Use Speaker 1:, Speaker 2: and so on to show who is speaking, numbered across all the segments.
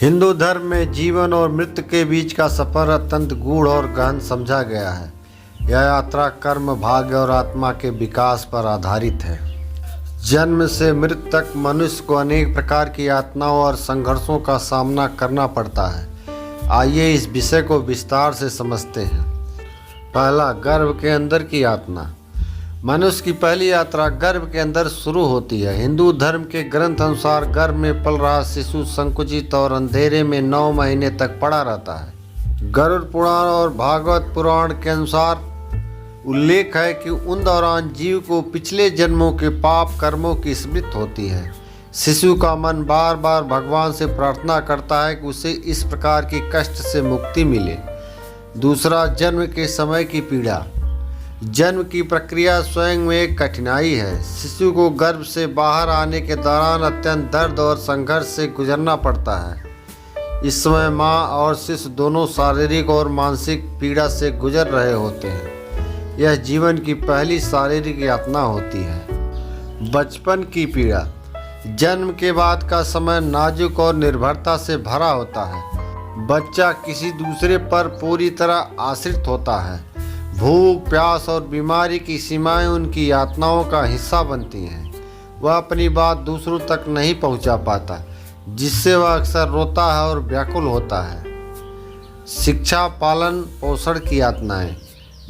Speaker 1: हिंदू धर्म में जीवन और मृत्यु के बीच का सफर अत्यंत गूढ़ और गहन समझा गया है। यह यात्रा कर्म, भाग्य और आत्मा के विकास पर आधारित है। जन्म से मृत्यु तक मनुष्य को अनेक प्रकार की यातनाओं और संघर्षों का सामना करना पड़ता है। आइए इस विषय को विस्तार से समझते हैं। पहला, गर्भ के अंदर की यातना। मनुष्य की पहली यात्रा गर्भ के अंदर शुरू होती है। हिंदू धर्म के ग्रंथ अनुसार गर्भ में पल रहा शिशु संकुचित और अंधेरे में 9 महीने तक पड़ा रहता है। गरुड़ पुराण और भागवत पुराण के अनुसार उल्लेख है कि उन दौरान जीव को पिछले जन्मों के पाप कर्मों की स्मृति होती है। शिशु का मन बार बार भगवान से प्रार्थना करता है कि उसे इस प्रकार की कष्ट से मुक्ति मिले। दूसरा, जन्म के समय की पीड़ा। जन्म की प्रक्रिया स्वयं में एक कठिनाई है। शिशु को गर्भ से बाहर आने के दौरान अत्यंत दर्द और संघर्ष से गुजरना पड़ता है। इस समय माँ और शिशु दोनों शारीरिक और मानसिक पीड़ा से गुजर रहे होते हैं। यह जीवन की पहली शारीरिक यातना होती है। बचपन की पीड़ा। जन्म के बाद का समय नाजुक और निर्भरता से भरा होता है। बच्चा किसी दूसरे पर पूरी तरह आश्रित होता है। भूख, प्यास और बीमारी की सीमाएं उनकी यातनाओं का हिस्सा बनती हैं। वह अपनी बात दूसरों तक नहीं पहुंचा पाता, जिससे वह अक्सर रोता है और व्याकुल होता है। शिक्षा, पालन पोषण की यातनाएं।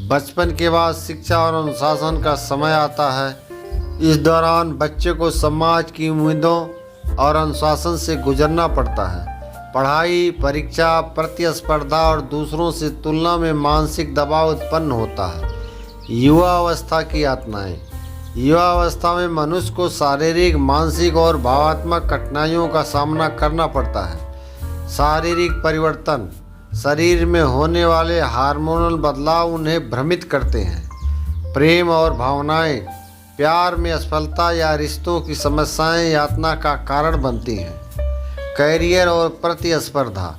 Speaker 1: बचपन के बाद शिक्षा और अनुशासन का समय आता है। इस दौरान बच्चे को समाज की उम्मीदों और अनुशासन से गुजरना पड़ता है। पढ़ाई, परीक्षा, प्रतिस्पर्धा और दूसरों से तुलना में मानसिक दबाव उत्पन्न होता है। युवा अवस्था की यातनाएं। युवा अवस्था में मनुष्य को शारीरिक, मानसिक और भावात्मक कठिनाइयों का सामना करना पड़ता है। शारीरिक परिवर्तन। शरीर में होने वाले हार्मोनल बदलाव उन्हें भ्रमित करते हैं। प्रेम और भावनाएं। प्यार में असफलता या रिश्तों की समस्याएं यातना का कारण बनती हैं। कैरियर और प्रतिस्पर्धा।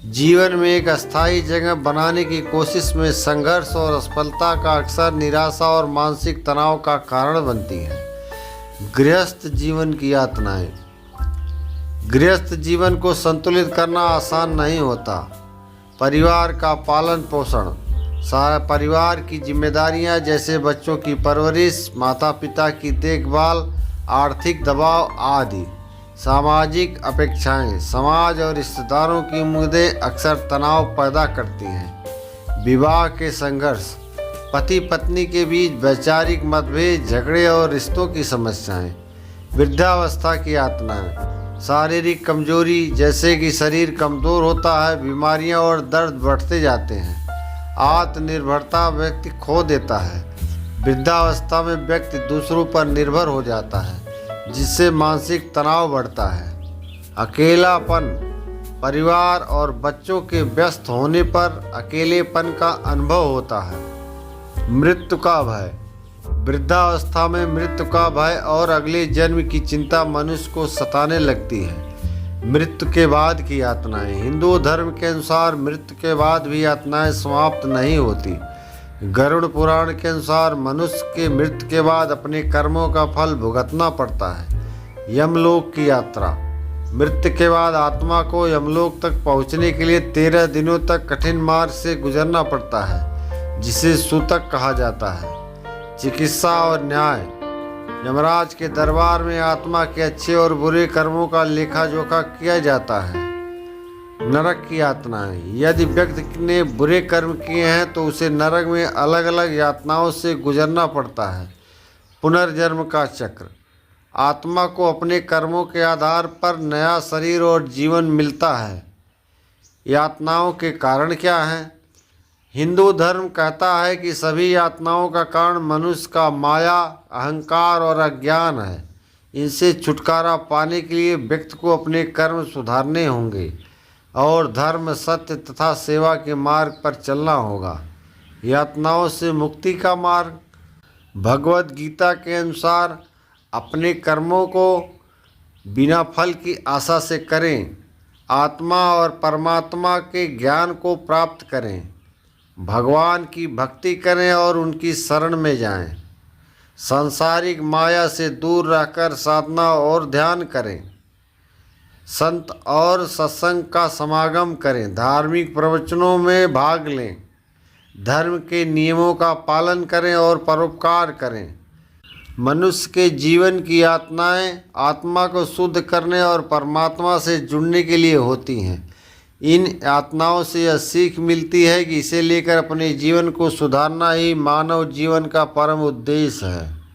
Speaker 1: जीवन में एक अस्थायी जगह बनाने की कोशिश में संघर्ष और असफलता का अक्सर निराशा और मानसिक तनाव का कारण बनती है। गृहस्थ जीवन की यातनाएं। गृहस्थ जीवन को संतुलित करना आसान नहीं होता। परिवार का पालन पोषण। परिवार की जिम्मेदारियां जैसे बच्चों की परवरिश, माता पिता की देखभाल, आर्थिक दबाव आदि। सामाजिक अपेक्षाएं। समाज और रिश्तेदारों की उम्मीदें अक्सर तनाव पैदा करती हैं। विवाह के संघर्ष। पति पत्नी के बीच वैचारिक मतभेद, झगड़े और रिश्तों की समस्याएं। वृद्धावस्था की यातनाएं। शारीरिक कमजोरी, जैसे कि शरीर कमज़ोर होता है, बीमारियां और दर्द बढ़ते जाते हैं। आत्मनिर्भरता व्यक्ति खो देता है। वृद्धावस्था में व्यक्ति दूसरों पर निर्भर हो जाता है, जिससे मानसिक तनाव बढ़ता है। अकेलापन। परिवार और बच्चों के व्यस्त होने पर अकेलेपन का अनुभव होता है। मृत्यु का भय। वृद्धावस्था में मृत्यु का भय और अगले जन्म की चिंता मनुष्य को सताने लगती है। मृत्यु के बाद की यातनाएं। हिंदू धर्म के अनुसार मृत्यु के बाद भी यातनाएं समाप्त नहीं होती। गरुड़ पुराण के अनुसार मनुष्य के मृत्यु के बाद अपने कर्मों का फल भुगतना पड़ता है। यमलोक की यात्रा। मृत्यु के बाद आत्मा को यमलोक तक पहुंचने के लिए 13 दिनों तक कठिन मार्ग से गुजरना पड़ता है, जिसे सूतक कहा जाता है। चिकित्सा और न्याय। यमराज के दरबार में आत्मा के अच्छे और बुरे कर्मों का लेखा जोखा किया जाता है। नरक की यातनाएं। यदि व्यक्ति ने बुरे कर्म किए हैं तो उसे नरक में अलग अलग यातनाओं से गुजरना पड़ता है। पुनर्जन्म का चक्र। आत्मा को अपने कर्मों के आधार पर नया शरीर और जीवन मिलता है। यातनाओं के कारण क्या हैं? हिंदू धर्म कहता है कि सभी यातनाओं का कारण मनुष्य का माया, अहंकार और अज्ञान है। इनसे छुटकारा पाने के लिए व्यक्ति को अपने कर्म सुधारने होंगे और धर्म, सत्य तथा सेवा के मार्ग पर चलना होगा। यातनाओं से मुक्ति का मार्ग। भगवद गीता के अनुसार अपने कर्मों को बिना फल की आशा से करें। आत्मा और परमात्मा के ज्ञान को प्राप्त करें। भगवान की भक्ति करें और उनकी शरण में जाएं। सांसारिक माया से दूर रहकर साधना और ध्यान करें। संत और सत्संग का समागम करें, धार्मिक प्रवचनों में भाग लें, धर्म के नियमों का पालन करें और परोपकार करें। मनुष्य के जीवन की यातनाएं आत्मा को शुद्ध करने और परमात्मा से जुड़ने के लिए होती हैं। इन यातनाओं से यह सीख मिलती है कि इसे लेकर अपने जीवन को सुधारना ही मानव जीवन का परम उद्देश्य है।